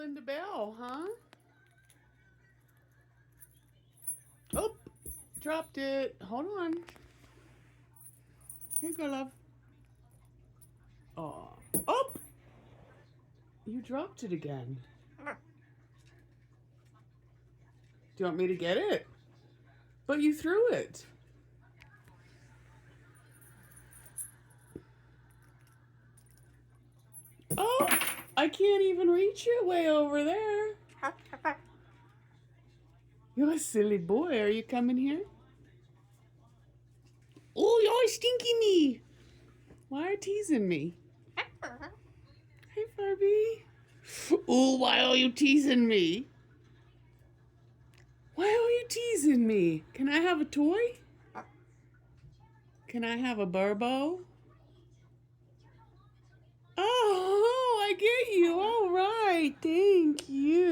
tickling the bell, huh? Oh, dropped it. Hold on. Here you go, love. Oh, oh! You dropped it again. Do you want me to get it? But you threw it. Oh, I can't even reach it way over there. You're a silly boy. Are you coming here? Oh, you're stinky me. Why are you teasing me? Hey, Furby. Oh, why are you teasing me? Why are you teasing me? Can I have a toy? Can I have a Burbo? Oh, I get you. All right. Thank you.